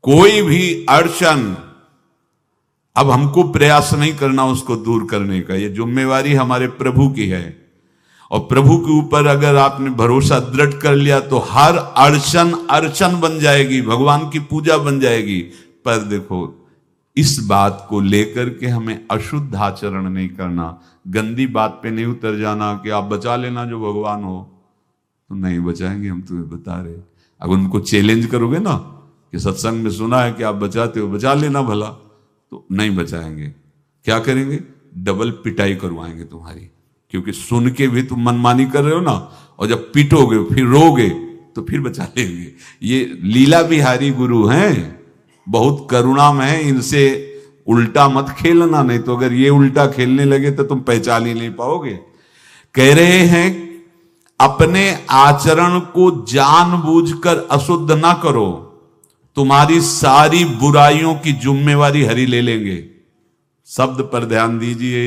कोई भी अड़चन अब हमको प्रयास नहीं करना उसको दूर करने का, ये जिम्मेवारी हमारे प्रभु की है। और प्रभु के ऊपर अगर आपने भरोसा दृढ़ कर लिया तो हर अड़चन अड़चन बन जाएगी, भगवान की पूजा बन जाएगी। पर देखो, इस बात को लेकर के हमें अशुद्ध आचरण नहीं करना, गंदी बात पे नहीं उतर जाना कि आप बचा लेना जो भगवान हो। तो नहीं बचाएंगे, हम तुम्हें बता रहे। अगर उनको चैलेंज करोगे ना कि सत्संग में सुना है कि आप बचाते हो, बचा लेना भला, तो नहीं बचाएंगे। क्या करेंगे? डबल पिटाई करवाएंगे तुम्हारी, क्योंकि सुन के भी तुम मनमानी कर रहे हो ना, और जब पीटोगे फिर रोगे तो फिर बचा लेंगे। ये लीला बिहारी गुरु हैं, बहुत करुणा में है, इनसे उल्टा मत खेलना, नहीं तो अगर ये उल्टा खेलने लगे तो तुम पहचान ही नहीं पाओगे। कह रहे हैं अपने आचरण को जानबूझकर अशुद्ध ना करो, तुम्हारी सारी बुराइयों की जिम्मेवारी हरि ले लेंगे। शब्द पर ध्यान दीजिए,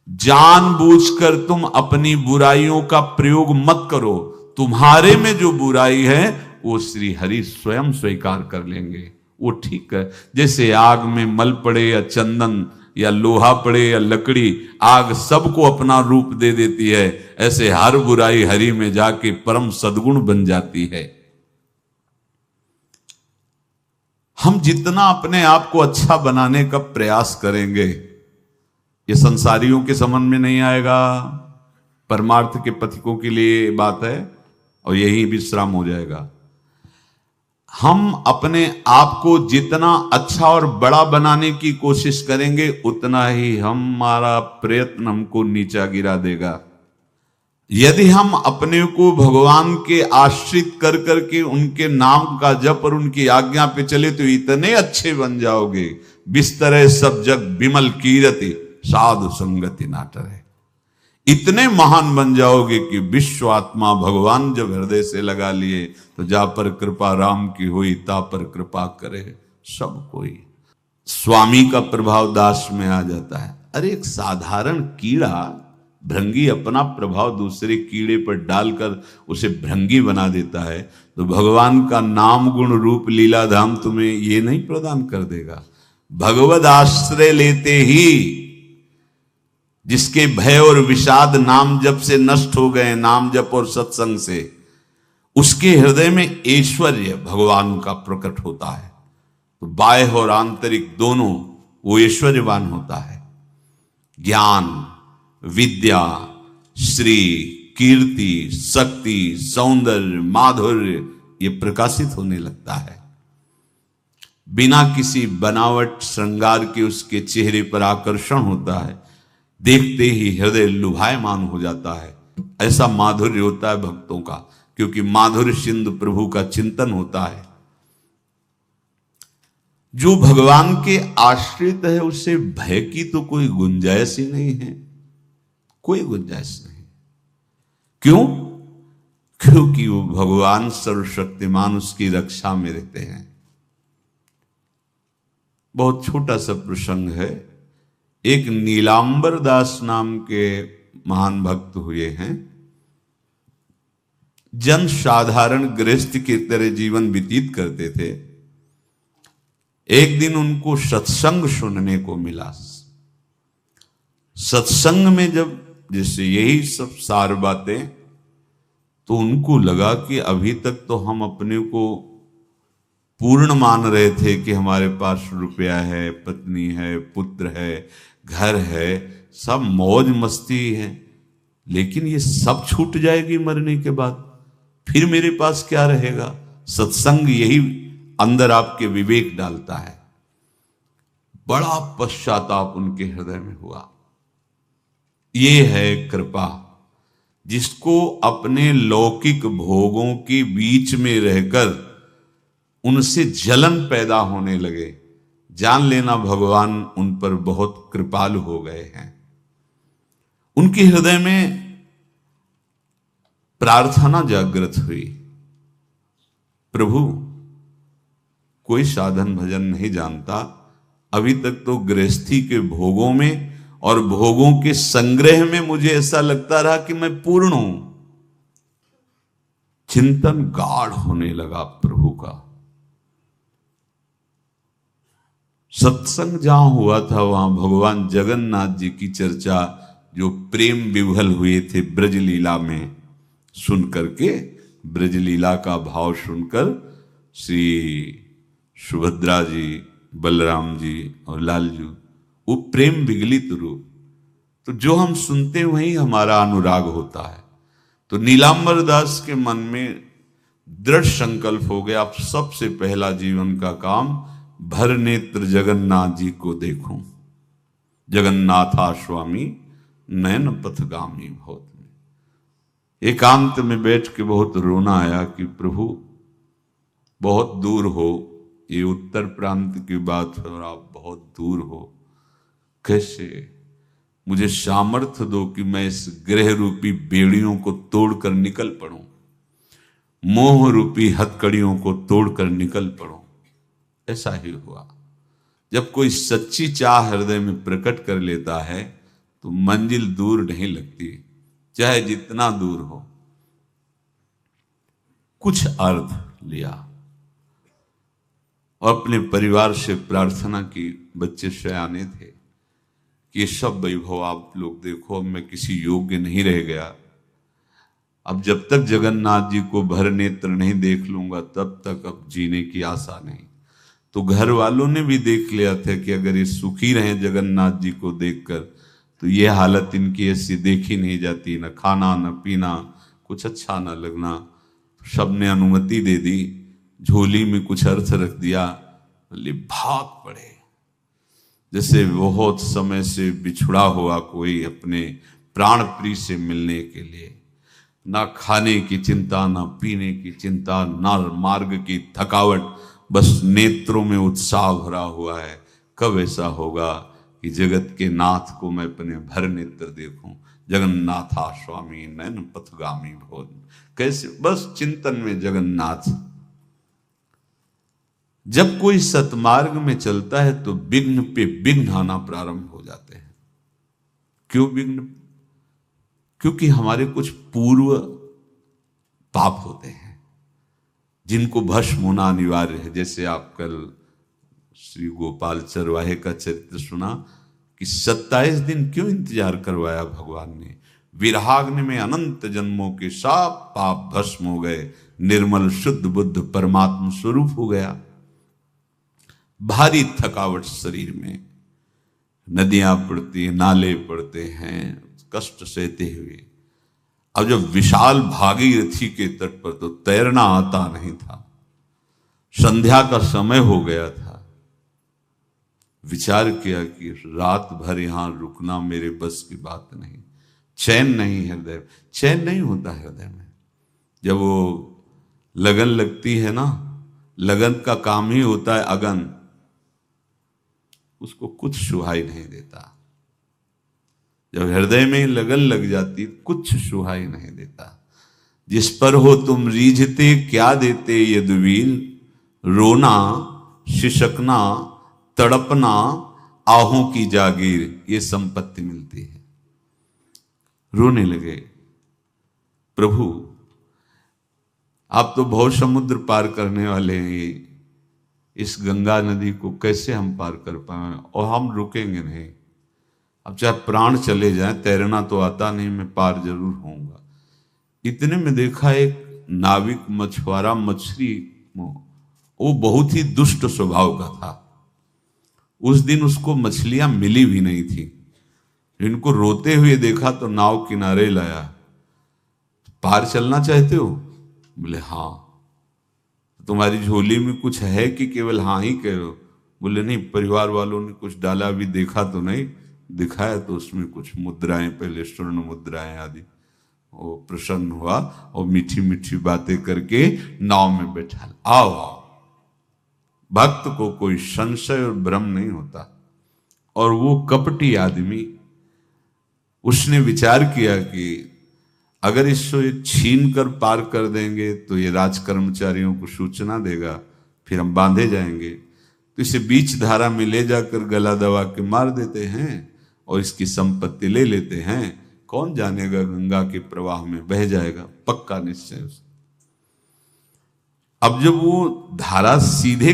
जानबूझकर तुम अपनी बुराइयों का प्रयोग मत करो, तुम्हारे में जो बुराई है वो श्री हरि स्वयं स्वीकार कर लेंगे। वो ठीक है, जैसे आग में मल पड़े या चंदन या लोहा पड़े या लकड़ी, आग सबको अपना रूप दे देती है, ऐसे हर बुराई हरि में जाके परम सद्गुण बन जाती है। हम जितना अपने आप को अच्छा बनाने का प्रयास करेंगे, ये संसारियों के समझ में नहीं आएगा, परमार्थ के पथिकों के लिए बात है, और यही विश्राम हो जाएगा। हम अपने आप को जितना अच्छा और बड़ा बनाने की कोशिश करेंगे, उतना ही हमारा प्रयत्न हमको नीचा गिरा देगा। यदि हम अपने को भगवान के आश्रित कर करके उनके नाम का जप और उनकी आज्ञा पे चले तो इतने अच्छे बन जाओगे, बिस्तरे सब जग विमल कीरति साधु संगति नाटर है। इतने महान बन जाओगे कि विश्व आत्मा भगवान जब हृदय से लगा लिए तो जा पर कृपा राम की हुई, ता पर कृपा करे सब कोई। स्वामी का प्रभाव दास में आ जाता है। अरे एक साधारण कीड़ा, भृंगी अपना प्रभाव दूसरे कीड़े पर डालकर उसे भृंगी बना देता है, तो भगवान का नाम गुण रूप लीला धाम तुम्हें ये नहीं प्रदान कर देगा? भगवद आश्रय लेते ही जिसके भय और विषाद नाम जप से नष्ट हो गए, नाम जप और सत्संग से, उसके हृदय में ऐश्वर्य भगवान का प्रकट होता है। तो बाह्य और आंतरिक दोनों वो ऐश्वर्यवान होता है। ज्ञान, विद्या, श्री, कीर्ति, शक्ति, सौंदर्य, माधुर्य ये प्रकाशित होने लगता है। बिना किसी बनावट श्रृंगार के उसके चेहरे पर आकर्षण होता है, देखते ही हृदय लुभायमान हो जाता है। ऐसा माधुर्य होता है भक्तों का, क्योंकि माधुर्य सिंधु प्रभु का चिंतन होता है। जो भगवान के आश्रित है उसे भय की तो कोई गुंजाइश ही नहीं है, कोई गुंजाइश नहीं। क्यों? क्योंकि वो भगवान सर्वशक्तिमान उसकी रक्षा में रहते हैं। बहुत छोटा सा प्रसंग है। एक नीलांबर दास नाम के महान भक्त हुए हैं, जन साधारण गृहस्थ की तरह जीवन व्यतीत करते थे। एक दिन उनको सत्संग सुनने को मिला। सत्संग में जब जैसे यही सब सार बातें, तो उनको लगा कि अभी तक तो हम अपने को पूर्ण मान रहे थे कि हमारे पास रुपया है, पत्नी है, पुत्र है, घर है, सब मौज मस्ती है, लेकिन ये सब छूट जाएगी मरने के बाद, फिर मेरे पास क्या रहेगा? सत्संग यही अंदर आपके विवेक डालता है। बड़ा पश्चाताप उनके हृदय में हुआ। ये है कृपा, जिसको अपने लौकिक भोगों के बीच में रहकर उनसे जलन पैदा होने लगे, जान लेना भगवान उन पर बहुत कृपालु हो गए हैं। उनके हृदय में प्रार्थना जागृत हुई, प्रभु कोई साधन भजन नहीं जानता, अभी तक तो गृहस्थी के भोगों में और भोगों के संग्रह में मुझे ऐसा लगता रहा कि मैं पूर्ण हूं। चिंतन गाढ़ होने लगा प्रभु का। सत्संग जहां हुआ था वहां भगवान जगन्नाथ जी की चर्चा जो प्रेम विह्वल हुए थे ब्रजलीला में सुन करके, ब्रजलीला का भाव सुनकर श्री सुभद्रा जी, बलराम जी और लालजू, वो प्रेम विगलित रूप, तो जो हम सुनते वही हमारा अनुराग होता है। तो नीलांबर दास के मन में दृढ़ संकल्प हो गया, अब सबसे पहला जीवन का काम भर नेत्र जगन्नाथ जी को देखूं। जगन्नाथा स्वामी नयन पथगामी भवत में एकांत में बैठ के बहुत रोना आया कि प्रभु बहुत दूर हो, ये उत्तर प्रांत की बात है और आप बहुत दूर हो, कैसे मुझे सामर्थ्य दो कि मैं इस ग्रह रूपी बेड़ियों को तोड़कर निकल पड़ूं, मोह रूपी हथकड़ियों को तोड़कर निकल पड़ूं। ऐसा ही हुआ। जब कोई सच्ची चाह हृदय में प्रकट कर लेता है तो मंजिल दूर नहीं लगती, चाहे जितना दूर हो। कुछ अर्थ लिया और अपने परिवार से प्रार्थना की, बच्चे सयाने थे, कि ये सब वैभव आप लोग देखो, अब मैं किसी योग्य नहीं रह गया, अब जब तक जगन्नाथ जी को भर नेत्र नहीं देख लूंगा तब तक अब जीने की आशा नहीं। तो घर वालों ने भी देख लिया था कि अगर ये सुखी रहे जगन्नाथ जी को देखकर तो ये हालत इनकी ऐसी देखी नहीं जाती, न खाना न पीना, कुछ अच्छा न लगना। सबने अनुमति दे दी, झोली में कुछ अर्थ रख दिया, बोले भाग पड़े, जैसे बहुत समय से बिछुड़ा हुआ कोई अपने प्राण प्रिय से मिलने के लिए। ना खाने की चिंता, ना पीने की चिंता, ना मार्ग की थकावट, बस नेत्रों में उत्साह भरा हुआ है। कब ऐसा होगा कि जगत के नाथ को मैं अपने भर नेत्र देखूं। जगन्नाथा स्वामी नयन पथगामी भोज, कैसे बस चिंतन में जगन्नाथ। जब कोई सतमार्ग में चलता है तो विघ्न पे विघ्न आना प्रारंभ हो जाते हैं। क्यों विघ्न? क्योंकि हमारे कुछ पूर्व पाप होते हैं जिनको भस्म होना अनिवार्य है। जैसे आप कल श्री गोपाल चरवाहे का चरित्र सुना कि 27 दिन क्यों इंतजार करवाया भगवान ने। विरहाग्नि में अनंत जन्मों के सब पाप भस्म हो गए, निर्मल शुद्ध बुद्ध परमात्मा स्वरूप हो गया। भारी थकावट शरीर में, नदियां पड़ती, नाले पड़ते हैं, कष्ट सहते हुए। अब जब विशाल भागीरथी के तट पर तो तैरना आता नहीं था, संध्या का समय हो गया था। विचार किया कि रात भर यहां रुकना मेरे बस की बात नहीं। चैन नहीं हृदय, चैन नहीं होता हृदय में। जब वो लगन लगती है ना, लगन का काम ही होता है अगन, उसको कुछ सुहाई नहीं देता। जब हृदय में लगन लग जाती कुछ सुहाई नहीं देता। जिस पर हो तुम रीझते क्या देते यदुवीर, रोना शिशकना तड़पना आहों की जागीर, ये संपत्ति मिलती है। रोने लगे, प्रभु आप तो बहुत समुद्र पार करने वाले हैं, इस गंगा नदी को कैसे हम पार कर पाए, और हम रुकेंगे नहीं। अब चाहे प्राण चले जाए, तैरना तो आता नहीं, मैं पार जरूर होऊंगा। इतने में देखा एक नाविक मछुआरा मछली, वो बहुत ही दुष्ट स्वभाव का था। उस दिन उसको मछलियां मिली भी नहीं थी। इनको रोते हुए देखा तो नाव किनारे लाया। पार चलना चाहते हो? बोले हाँ। तुम्हारी झोली में कुछ है कि केवल हाँ ही कहो? बोले नहीं, परिवार वालों ने कुछ डाला, अभी देखा तो नहीं। दिखाया तो उसमें कुछ मुद्राएं, पहले स्वर्ण मुद्राएं आदि। वो प्रसन्न हुआ और मीठी मीठी बातें करके नाव में बैठा। आओ आओ। भक्त को कोई संशय और भ्रम नहीं होता। और वो कपटी आदमी, उसने विचार किया कि अगर इसको छीन कर पार कर देंगे तो ये राज कर्मचारियों को सूचना देगा, फिर हम बांधे जाएंगे। तो इसे बीच धारा में ले जाकर गला दबा के मार देते हैं और इसकी संपत्ति ले लेते हैं। कौन जानेगा, गंगा के प्रवाह में बह जाएगा, पक्का निश्चय। अब जब वो धारा सीधे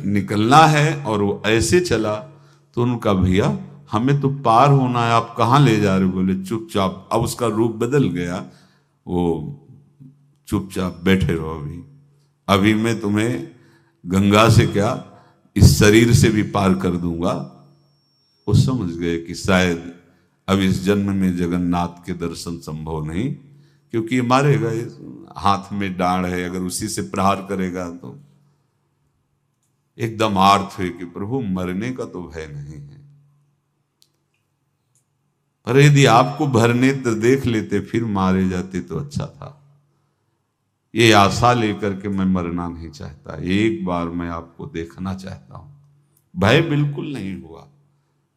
निकलना है और वो ऐसे चला, तो उनका भैया हमें तो पार होना है, आप कहाँ ले जा रहे हो? बोले चुपचाप। अब उसका रूप बदल गया, वो चुपचाप बैठे रहो, अभी अभी मैं तुम्हें गंगा से क्या इस शरीर से भी पार कर दूंगा। वो समझ गए कि शायद अब इस जन्म में जगन्नाथ के दर्शन संभव नहीं, क्योंकि ये मारेगा, हाथ में डांड है, अगर उसी से प्रहार करेगा तो एकदम आर्थ हुए कि प्रभु मरने का तो भय नहीं है, पर यदि आपको भरने तो देख लेते फिर मारे जाते तो अच्छा था। ये आशा लेकर के मैं मरना नहीं चाहता, एक बार मैं आपको देखना चाहता हूं। भय बिल्कुल नहीं हुआ,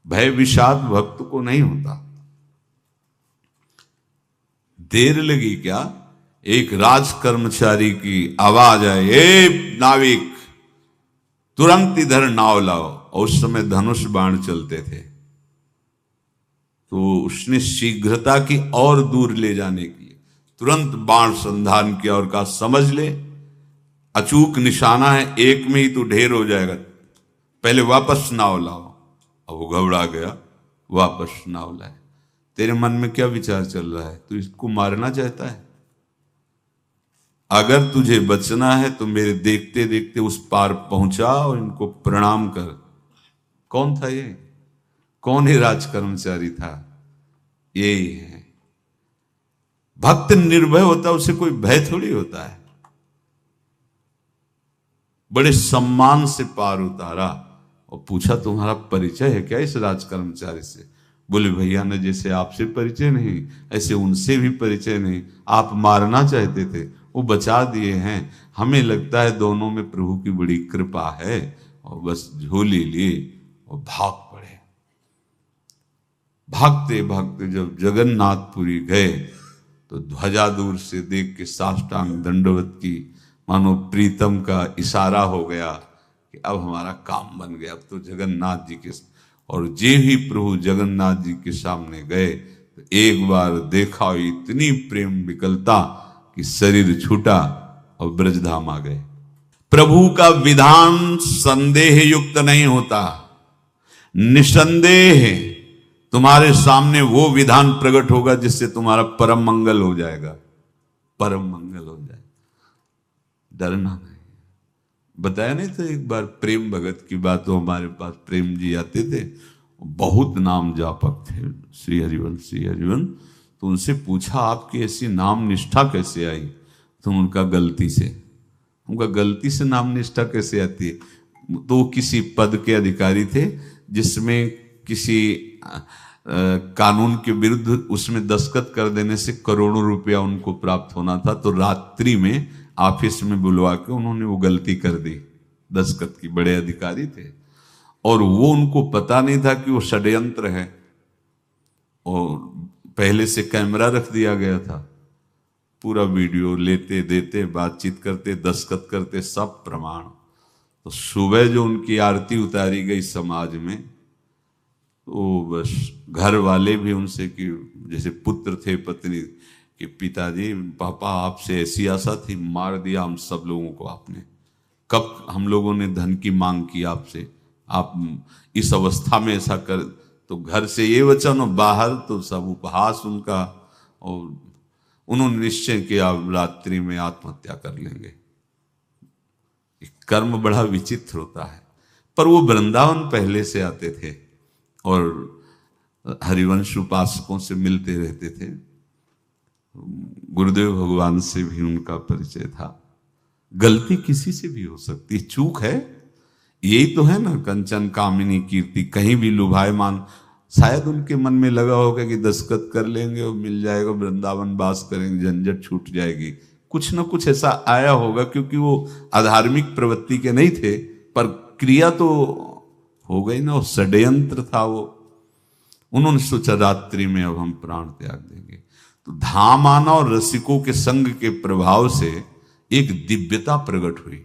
भय विषाद भक्त को नहीं होता। देर लगी क्या, एक राज कर्मचारी की आवाज आए, ए नाविक तुरंत इधर नाव लाओ। और उस समय धनुष बाण चलते थे, तो उसने शीघ्रता की और दूर ले जाने के लिए तुरंत बाण संधान किया और कहा समझ ले अचूक निशाना है, एक में ही तो ढेर हो जाएगा, पहले वापस नाव लाओ। अब वो घबरा गया, वापस नाव लाए। तेरे मन में क्या विचार चल रहा है? तू इसको मारना चाहता है? अगर तुझे बचना है तो मेरे देखते देखते उस पार पहुंचा और इनको प्रणाम कर। कौन था ये? कौन ही राज कर्मचारी था? यही है भक्त। निर्भय होता, उसे कोई भय थोड़ी होता है। बड़े सम्मान से पार उतारा और पूछा तुम्हारा परिचय है क्या इस राज कर्मचारी से? बोले भैया ने जैसे आपसे परिचय नहीं, ऐसे उनसे भी परिचय नहीं। आप मारना चाहते थे, वो बचा दिए हैं। हमें लगता है दोनों में प्रभु की बड़ी कृपा है, और बस झोली लिए और भाग पड़े। भागते भागते जब जगन्नाथपुरी गए तो ध्वजा दूर से देख के साष्टांग दंडवत की, मानो प्रीतम का इशारा हो गया कि अब हमारा काम बन गया। अब तो जगन्नाथ जी के, और जे ही प्रभु जगन्नाथ जी के सामने गए तो एक बार देखा इतनी प्रेम विकलता कि शरीर छूटा और ब्रजधाम आ गए। प्रभु का विधान संदेह युक्त नहीं होता, निसंदेह तुम्हारे सामने वो विधान प्रकट होगा जिससे तुम्हारा परम मंगल हो जाएगा, परम मंगल हो जाएगा। डरना नहीं। बताया नहीं था एक बार प्रेम भगत की बात, तो हमारे पास प्रेम जी आते थे, बहुत नाम जापक थे, श्री हरिवंश। तो उनसे पूछा आपकी ऐसी नाम निष्ठा कैसे आई? तो उनका गलती से नाम निष्ठा कैसे आती है? तो किसी पद के अधिकारी थे जिसमें किसी कानून के विरुद्ध उसमें दस्तखत कर देने से करोड़ों रुपया उनको प्राप्त होना था। तो रात्रि में ऑफिस में बुलवा के उन्होंने वो गलती कर दी, दस्तखत की। बड़े अधिकारी थे और वो उनको पता नहीं था कि वो षड्यंत्र है, और पहले से कैमरा रख दिया गया था। पूरा वीडियो लेते देते, बातचीत करते, दस्तखत करते, सब प्रमाण। तो सुबह जो उनकी आरती उतारी गई समाज में, तो बस घर वाले भी उनसे कि जैसे पुत्र थे पत्नी कि पिताजी पापा आपसे ऐसी आशा थी, मार दिया हम सब लोगों को आपने। कब हम लोगों ने धन की मांग की आपसे, आप इस अवस्था में ऐसा कर। तो घर से ये वचन और बाहर तो सब उपहास उनका, और उन्होंने निश्चय किया रात्रि में आत्महत्या कर लेंगे। कर्म बड़ा विचित्र होता है। पर वो वृंदावन पहले से आते थे और हरिवंश उपासकों से मिलते रहते थे। गुरुदेव भगवान से भी उनका परिचय था। गलती किसी से भी हो सकती, चूक है, यही तो है ना। कंचन कामिनी कीर्ति, कहीं भी लुभायमान। शायद उनके मन में लगा होगा कि दस्तखत कर लेंगे और मिल जाएगा, वृंदावन वास करेंगे, झंझट छूट जाएगी। कुछ ना कुछ ऐसा आया होगा, क्योंकि वो अधार्मिक प्रवृत्ति के नहीं थे, पर क्रिया तो हो गई ना, वो षड्यंत्र था वो। उन्होंने सोचा रात्रि में अब हम प्राण त्याग देंगे। तो धाम आना और रसिकों के संग के प्रभाव से एक दिव्यता प्रकट हुई।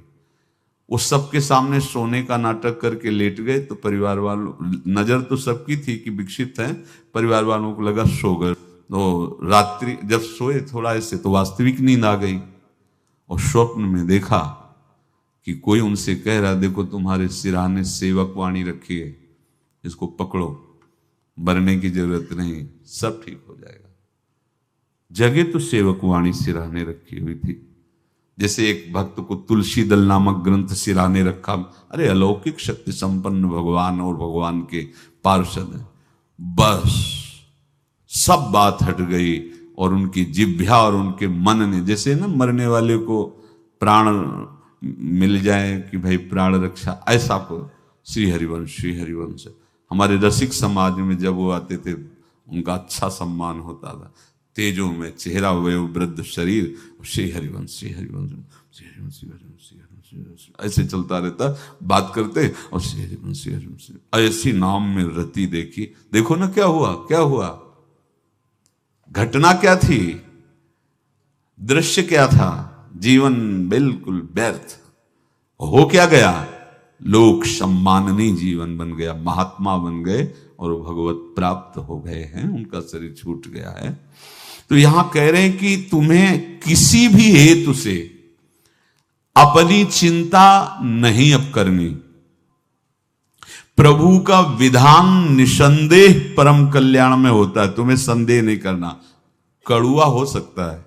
वो सबके सामने सोने का नाटक करके लेट गए। तो परिवार वालों, नजर तो सबकी थी कि विकसित है, परिवार वालों को लगा सो गए। तो रात्रि जब सोए थोड़ा ऐसे, तो वास्तविक नींद आ गई और स्वप्न में देखा कि कोई उनसे कह रहा देखो तुम्हारे सिरहाने सेवक वाणी रखी है, इसको पकड़ो, मरने की जरूरत नहीं, सब ठीक हो जाएगा। जगह तो सेवक वाणी सिरहाने रखी हुई थी। जैसे एक भक्त को तुलसी दल नामक ग्रंथ सिरहाने रखा, अरे अलौकिक शक्ति संपन्न भगवान और भगवान के पार्षद हैं, बस सब बात हट गई और उनकी जिह्वा और उनके मन ने, जैसे ना मरने वाले को प्राण मिल जाए कि भाई प्राण रक्षा, ऐसा को श्री हरिवंश हमारे रसिक समाज में जब वो आते थे उनका अच्छा सम्मान होता था। तेजों में चेहरा हुए वृद्ध शरीर, श्री हरिवंश ऐसे चलता रहता, बात करते और श्री हरिवंश ऐसी नाम में रति देखी। देखो ना क्या हुआ, घटना क्या थी, दृश्य क्या था, जीवन बिल्कुल व्यर्थ हो क्या गया, लोक सम्माननीय जीवन बन गया, महात्मा बन गए और भगवत प्राप्त हो गए हैं, उनका शरीर छूट गया है। तो यहां कह रहे हैं कि तुम्हें किसी भी हेतु से अपनी चिंता नहीं अब करनी। प्रभु का विधान निसंदेह परम कल्याण में होता है, तुम्हें संदेह नहीं करना। कड़ुआ हो सकता है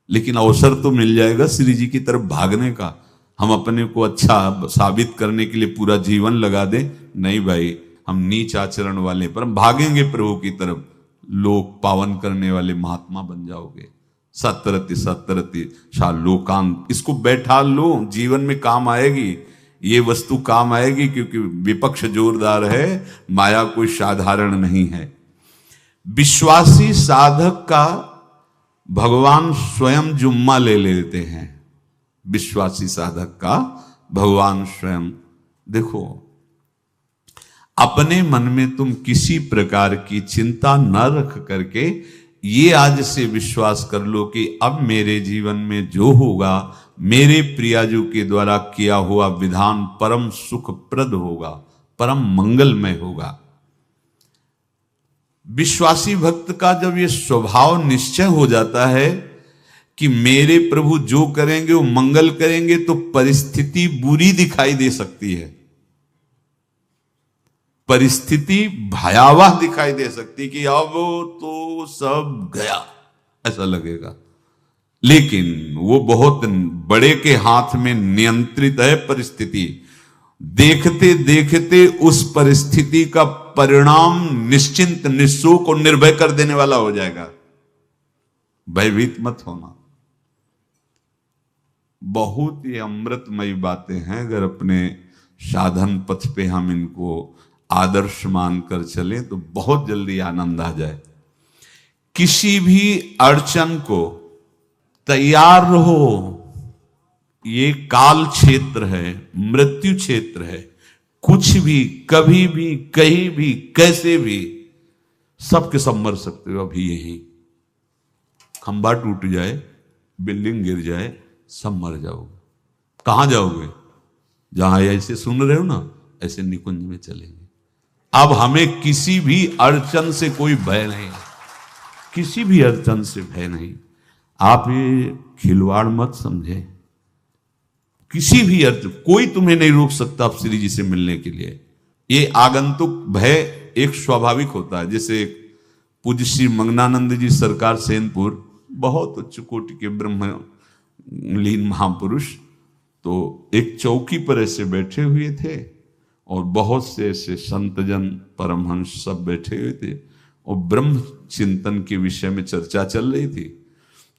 लेकिन अवसर तो मिल जाएगा श्री जी की तरफ भागने का। हम अपने को अच्छा साबित करने के लिए पूरा जीवन लगा दें, नहीं भाई, हम नीच आचरण वाले पर हम भागेंगे प्रभु की तरफ, लोक पावन करने वाले महात्मा बन जाओगे। सतरति शाह लोकांत, इसको बैठा लो, जीवन में काम आएगी, ये वस्तु काम आएगी, क्योंकि विपक्ष जोरदार है, माया कोई साधारण नहीं है। विश्वासी साधक का भगवान स्वयं जुम्मा ले लेते हैं। विश्वासी साधक का भगवान स्वयं, देखो अपने मन में तुम किसी प्रकार की चिंता न रख करके ये आज से विश्वास कर लो कि अब मेरे जीवन में जो होगा, मेरे प्रियाजू के द्वारा किया हुआ विधान परम सुखप्रद होगा, परम मंगलमय होगा। विश्वासी भक्त का जब ये स्वभाव निश्चय हो जाता है कि मेरे प्रभु जो करेंगे वो मंगल करेंगे, तो परिस्थिति बुरी दिखाई दे सकती है, परिस्थिति भयावह दिखाई दे सकती कि अब तो सब गया, ऐसा लगेगा। लेकिन वो बहुत बड़े के हाथ में नियंत्रित है परिस्थिति। देखते देखते उस परिस्थिति का परिणाम निश्चिंत, निःशोक और निर्भय कर देने वाला हो जाएगा। भयभीत मत होना। बहुत ही अमृतमयी बातें हैं, अगर अपने साधन पथ पे हम इनको आदर्श मानकर चलें तो बहुत जल्दी आनंद आ जाए। किसी भी अड़चन को तैयार रहो, ये काल क्षेत्र है, मृत्यु क्षेत्र है। कुछ भी, कभी भी, कहीं भी, कैसे भी, सबके सब मर सकते हो। अभी यही खंबा टूट जाए, बिल्डिंग गिर जाए, सब मर जाओगे। कहां जाओगे? जहां ऐसे सुन रहे हो ना, ऐसे निकुंज में चलेंगे। अब हमें किसी भी अड़चन से कोई भय नहीं, किसी भी अड़चन से भय नहीं। आप ये खिलवाड़ मत समझे। किसी भी अर्थ कोई तुम्हें नहीं रोक सकता आप श्री जी से मिलने के लिए। ये आगंतुक भय एक स्वाभाविक होता है। जैसे पूज्य श्री मंगनानंद जी सरकार सेनपुर, बहुत उच्च कोटि के ब्रह्मलीन महापुरुष, तो एक चौकी पर ऐसे बैठे हुए थे और बहुत से ऐसे संतजन परमहंस सब बैठे हुए थे और ब्रह्म चिंतन के विषय में चर्चा चल रही थी।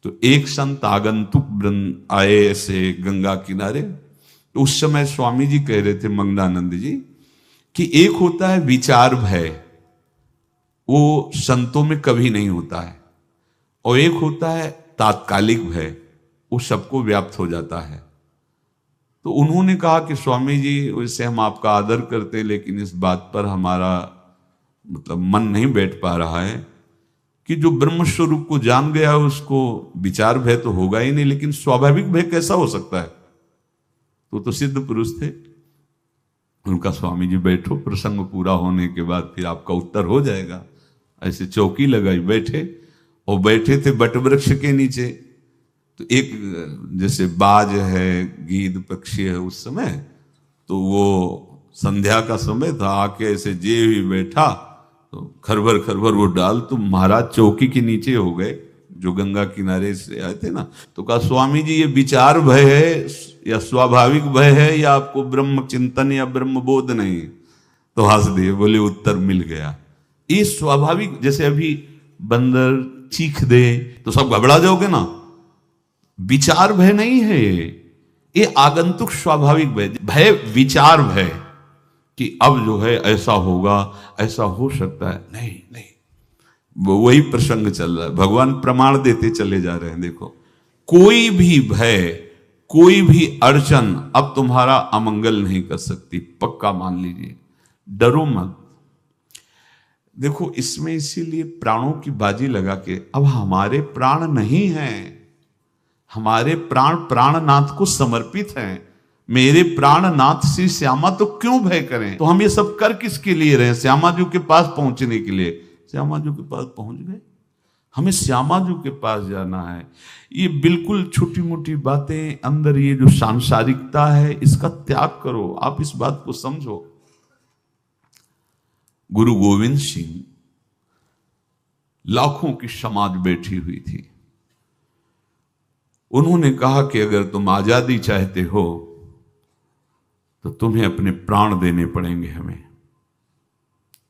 तो एक संत आगंतुक वृंद आए ऐसे गंगा किनारे। तो उस समय स्वामी जी कह रहे थे मंगनानंद जी कि एक होता है विचार भय, वो संतों में कभी नहीं होता है, और एक होता है तात्कालिक भय, वो सबको व्याप्त हो जाता है। तो उन्होंने कहा कि स्वामी जी वैसे हम आपका आदर करते हैं, लेकिन इस बात पर हमारा मतलब मन नहीं बैठ पा रहा है कि जो ब्रह्म स्वरूप को जान गया है उसको विचार भय तो होगा ही नहीं, लेकिन स्वाभाविक भय कैसा हो सकता है? तो सिद्ध पुरुष थे। उनका स्वामी जी बैठो, प्रसंग पूरा होने के बाद फिर आपका उत्तर हो जाएगा। ऐसे चौकी लगाई, बैठे, और बैठे थे बट वृक्ष के नीचे। तो एक जैसे बाज है, गीद पक्षी है, उस समय तो वो संध्या का समय था, आके ऐसे जे ही बैठा तो खरबर खरबर वो डाल, तो महाराज चौकी के नीचे हो गए, जो गंगा किनारे से आए थे ना, तो कहा स्वामी जी ये विचार भय है या स्वाभाविक भय है या आपको ब्रह्म चिंतन या ब्रह्म बोध नहीं? तो हंस दिए, बोले उत्तर मिल गया, ये स्वाभाविक, जैसे अभी बंदर चीख दे तो सब घबरा जाओगे ना, विचार भय नहीं है ये आगंतुक स्वाभाविक भय, भय विचार भय कि अब जो है ऐसा होगा, ऐसा हो सकता है, नहीं नहीं, वही प्रसंग चल रहा है, भगवान प्रमाण देते चले जा रहे हैं। देखो कोई भी भय, कोई भी अड़चन अब तुम्हारा अमंगल नहीं कर सकती, पक्का मान लीजिए, डरो मत। देखो इसमें इसीलिए प्राणों की बाजी लगा के, अब हमारे प्राण नहीं हैं, हमारे प्राण प्राणनाथ को समर्पित हैं, मेरे प्राणनाथ श्री श्यामा, तो क्यों भय करें? तो हम ये सब कर किसके लिए रहे? श्यामा जी के पास पहुंचने के लिए। श्यामा जी के पास पहुंच गए, हमें श्यामा जी के पास जाना है। ये बिल्कुल छोटी मोटी बातें, अंदर ये जो सांसारिकता है इसका त्याग करो, आप इस बात को समझो। गुरु गोविंद सिंह, लाखों की समाज बैठी हुई थी, उन्होंने कहा कि अगर तुम आजादी चाहते हो तो तुम्हें अपने प्राण देने पड़ेंगे हमें।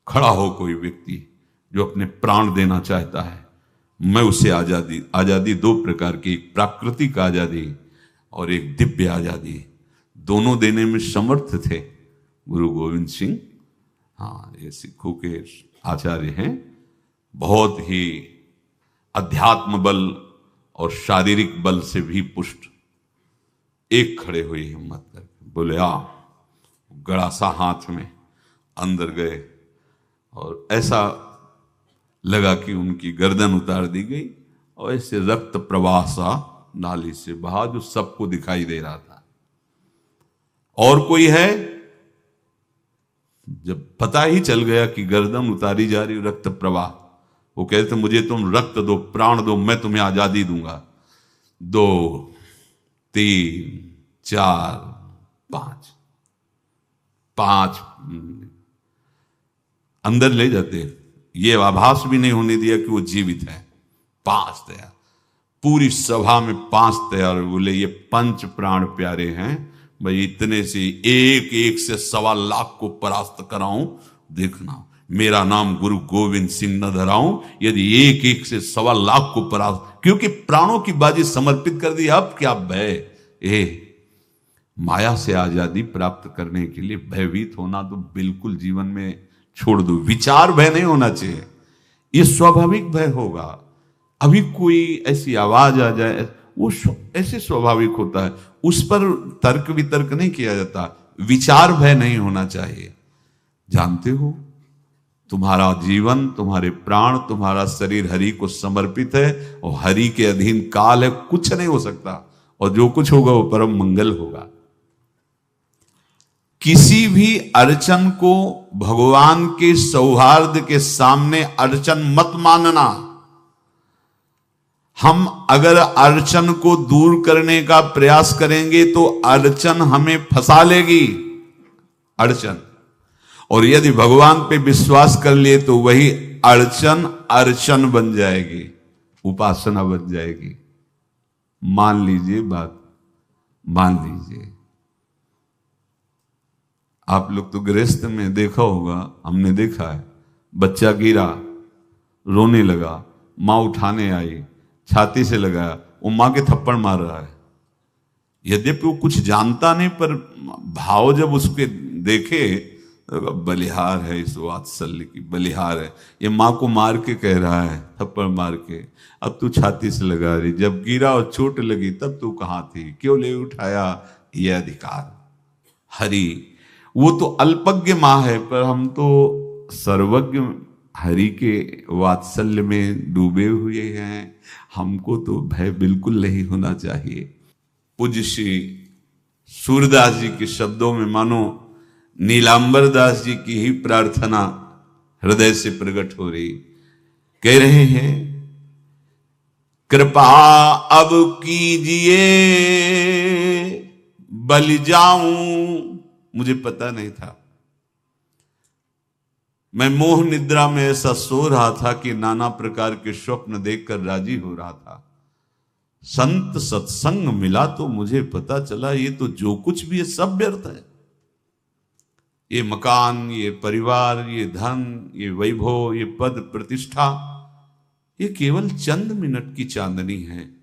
खड़ा हो कोई व्यक्ति जो अपने प्राण देना चाहता है, मैं उसे आजादी, आजादी दो प्रकार की, एक प्राकृतिक आजादी और एक दिव्य आजादी, दोनों देने में समर्थ थे गुरु गोविंद सिंह। हाँ, ये सिखों के आचार्य हैं, बहुत ही अध्यात्म बल और शारीरिक बल से भी पुष्ट। एक खड़े हुए हिम्मत करके बोले आ, गड़ा सा हाथ में अंदर गए और ऐसा लगा कि उनकी गर्दन उतार दी गई और ऐसे रक्त प्रवाह सा नाली से बहा, जो सबको दिखाई दे रहा था। और कोई है? जब पता ही चल गया कि गर्दन उतारी जा रही, रक्त प्रवाह, वो कहते मुझे तुम रक्त दो, प्राण दो, मैं तुम्हें आजादी दूंगा। 2 3 4 5 अंदर ले जाते, ये आभास भी नहीं होने दिया कि वो जीवित है। 5 तैयार, पूरी सभा में 5 तैयार। बोले ये पंच प्राण प्यारे हैं भाई, इतने से एक एक से 1.25 लाख को परास्त कराऊं, देखना मेरा नाम गुरु गोविंद सिंह न धराऊं, यदि एक एक से 1.25 लाख को परास्त, क्योंकि प्राणों की बाजी समर्पित कर दी। अब क्या भय? माया से आजादी प्राप्त करने के लिए भयभीत होना तो बिल्कुल जीवन में छोड़ दो। विचार भय नहीं होना चाहिए, ये स्वाभाविक भय होगा। अभी कोई ऐसी आवाज आ जाए, वो ऐसे स्वाभाविक होता है, उस पर तर्क वितर्क नहीं किया जाता। विचार भय नहीं होना चाहिए। जानते हो तुम्हारा जीवन, तुम्हारे प्राण, तुम्हारा शरीर हरि को समर्पित है और हरि के अधीन काल है, कुछ नहीं हो सकता, और जो कुछ होगा वो परम मंगल होगा। किसी भी अड़चन को भगवान के सौहार्द के सामने अड़चन मत मानना। हम अगर अड़चन को दूर करने का प्रयास करेंगे तो अड़चन हमें फंसा लेगी, अड़चन। और यदि भगवान पे विश्वास कर लिए तो वही अड़चन अर्चन बन जाएगी, उपासना बन जाएगी। मान लीजिए बात, मान लीजिए। आप लोग तो गृहस्थ में देखा होगा, हमने देखा है, बच्चा गिरा, रोने लगा, मां उठाने आई, छाती से लगाया, वो मां के थप्पड़ मार रहा है। यद्यपि वो कुछ जानता नहीं, पर भाव जब उसके देखे, बलिहार है, इस वात्सल्य की बलिहार है, ये मां को मार के कह रहा है, थप्पड़ मार के, अब तू छाती से लगा रही, जब गिरा और चोट लगी तब तू कहां थी, क्यों ले उठाया? ये अधिकार हरि, वो तो अल्पज्ञ मां है, पर हम तो सर्वज्ञ हरि के वात्सल्य में डूबे हुए हैं। हमको तो भय बिल्कुल नहीं होना चाहिए। पूज्य श्री सूरदास जी के शब्दों में मानो नीलांबर दास जी की ही प्रार्थना हृदय से प्रकट हो रही। कह रहे हैं, कृपा अब कीजिए बलि जाऊं। मुझे पता नहीं था, मैं मोह निद्रा में ऐसा सो रहा था कि नाना प्रकार के स्वप्न देखकर राजी हो रहा था। संत सत्संग मिला तो मुझे पता चला ये तो जो कुछ भी है सब व्यर्थ है। ये मकान, ये परिवार, ये धन, ये वैभव, ये पद प्रतिष्ठा, ये केवल चंद मिनट की चांदनी है।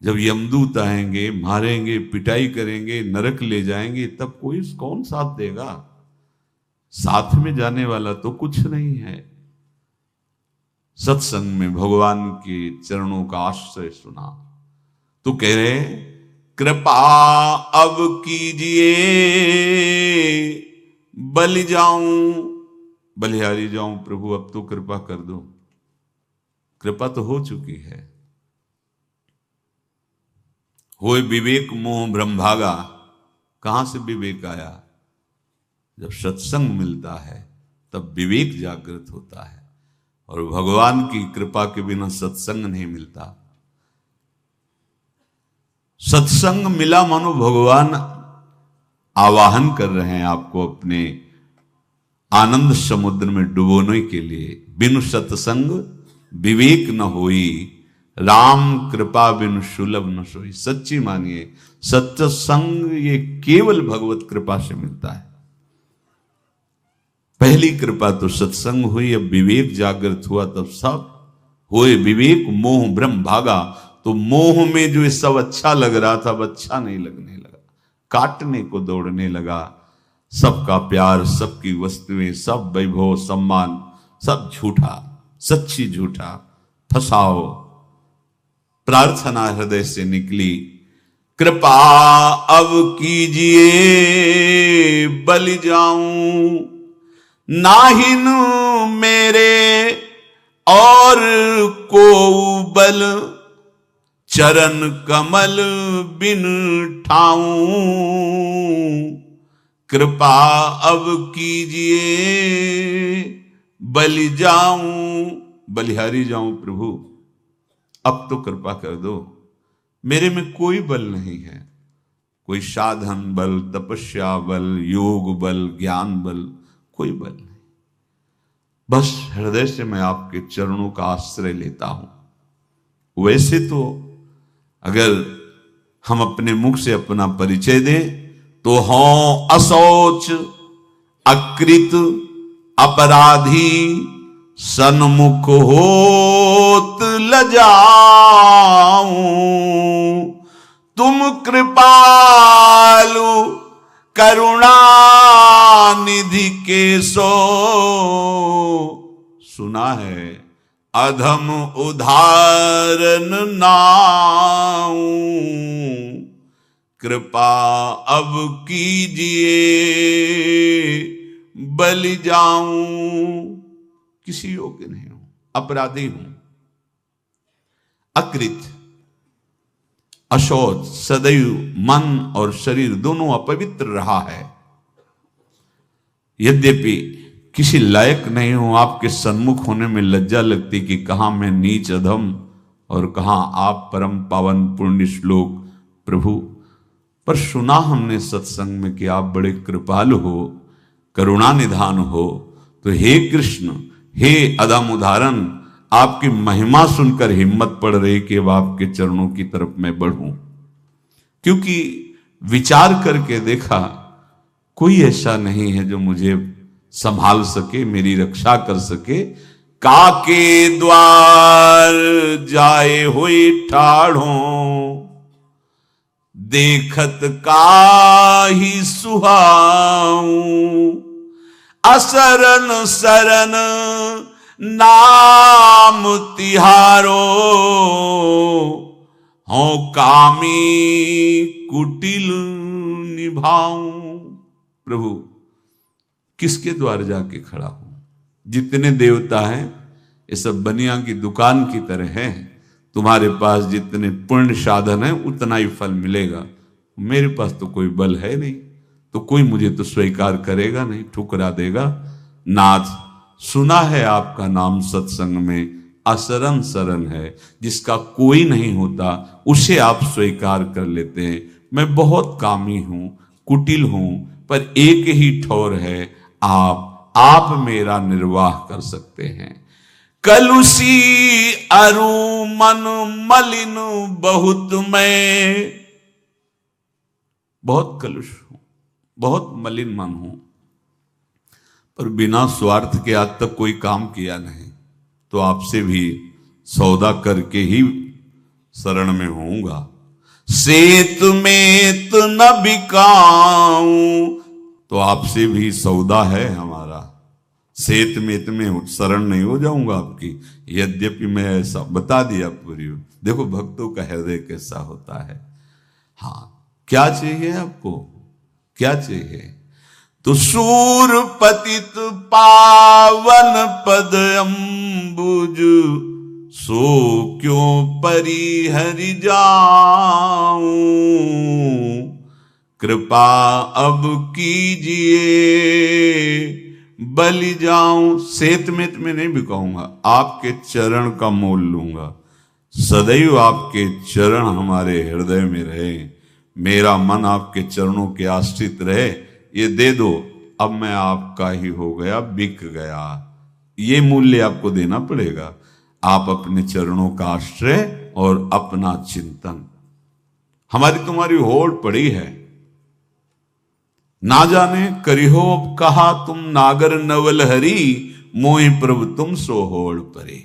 जब यमदूत आएंगे, मारेंगे, पिटाई करेंगे, नरक ले जाएंगे, तब कोई कौन साथ देगा? साथ में जाने वाला तो कुछ नहीं है। सत्संग में भगवान के चरणों का आश्रय सुना तो कह रहे कृपा अब कीजिए बलि जाऊं, बलिहारी जाऊं प्रभु, अब तो कृपा कर दो। कृपा तो हो चुकी है। होए विवेक मोह ब्रह्मभागा। कहां से विवेक आया? जब सत्संग मिलता है तब विवेक जागृत होता है, और भगवान की कृपा के बिना सत्संग नहीं मिलता। सत्संग मिला मानो भगवान आवाहन कर रहे हैं आपको अपने आनंद समुद्र में डुबोने के लिए। बिनु सत्संग विवेक न होई, राम कृपा बिनु सुलभ न सोई। सच्ची मानिए, सत्संग ये केवल भगवत कृपा से मिलता है। पहली कृपा तो सत्संग हुई, अब विवेक जागृत हुआ, तब सब होए विवेक मोह ब्रह्म भागा। तो मोह में जो ये सब अच्छा लग रहा था, अब अच्छा नहीं लगने लगा, काटने को दौड़ने लगा। सबका प्यार, सबकी वस्तुएं, सब वैभव सम्मान, सब झूठा, सच्ची झूठा। फसाओ। प्रार्थना हृदय से निकली, कृपा अब कीजिए बलि जाऊं, नाहिन मेरे और को बल, चरण कमल बिन ठाऊं, कृपा अब कीजिए बलि जाऊं, बलिहारी जाऊं प्रभु, अब तो कृपा कर दो। मेरे में कोई बल नहीं है, कोई साधन बल, तपस्या बल, योग बल, ज्ञान बल, कोई बल नहीं। बस हृदय से मैं आपके चरणों का आश्रय लेता हूं। वैसे तो अगर हम अपने मुख से अपना परिचय दें तो हों असौच, अकृत, अपराधी, सन्मुख होत लजाऊं, तुम कृपालु करुणा निधि के सो, सुना है अधम उदाहरण नाऊं, कृपा अब कीजिए बलि जाऊं। किसी योग्य नहीं हूं, अपराधी हूं, अकृत, अशौच, सदैव मन और शरीर दोनों अपवित्र रहा है। यद्यपि किसी लायक नहीं हूं, आपके सन्मुख होने में लज्जा लगती कि कहां मैं नीच अधम और कहां आप परम पावन पुण्य श्लोक प्रभु। पर सुना हमने सत्संग में कि आप बड़े कृपालु हो, करुणा निधान हो, तो हे कृष्ण, हे अधम उदाहरण, आपकी महिमा सुनकर हिम्मत पड़ रही कि अब आपके चरणों की तरफ मैं बढ़ूं। क्योंकि विचार करके देखा, कोई ऐसा नहीं है जो मुझे संभाल सके, मेरी रक्षा कर सके। काके द्वार जाए हुई ठाढ़ों, देखत काहि सुहाऊं, असरन सरन नाम तिहारो, हो कामी कुटिल निभाऊं। प्रभु, किसके द्वार जाके खड़ा हूं? जितने देवता हैं ये सब बनिया की दुकान की तरह हैं। तुम्हारे पास जितने पुण्य साधन है उतना ही फल मिलेगा। मेरे पास तो कोई बल है नहीं, तो कोई मुझे तो स्वीकार करेगा नहीं, ठुकरा देगा। नाथ, सुना है आपका नाम सत्संग में, असरन सरन है, जिसका कोई नहीं होता उसे आप स्वीकार कर लेते हैं। मैं बहुत कामी हूं, कुटिल हूं, पर एक ही ठौर है, आप मेरा निर्वाह कर सकते हैं। कलुषी अरु मन मलिन बहुत, मैं बहुत कलुष हूं, बहुत मलिन मन हूं, पर बिना स्वार्थ के आज तक कोई काम किया नहीं, तो आपसे भी सौदा करके ही शरण में होऊंगा। सेत में तो न बिकाऊं, तो आपसे भी सौदा है हमारा। सेत मेत में शरण नहीं हो जाऊंगा आपकी, यद्यपि मैं ऐसा बता दिया पूरी। देखो भक्तों का हृदय कैसा होता है। हाँ, क्या चाहिए आपको, क्या चाहिए? तो सूर पतित पावन पद अम्बुज, सो क्यों परिहरि जाऊं, कृपा अब कीजिए बलि जाऊं। सेत मेत में नहीं बिकाऊंगा, आपके चरण का मोल लूंगा। सदैव आपके चरण हमारे हृदय में रहे, मेरा मन आपके चरणों के आश्रित रहे। ये दे दो, अब मैं आपका ही हो गया, बिक गया। ये मूल्य आपको देना पड़ेगा। आप अपने चरणों का आश्रय और अपना चिंतन, हमारी तुम्हारी होड़ पड़ी है। ना जाने करिहो अब कहा तुम नागर नवल हरी, मोहि प्रभु तुम सो होड़ परे।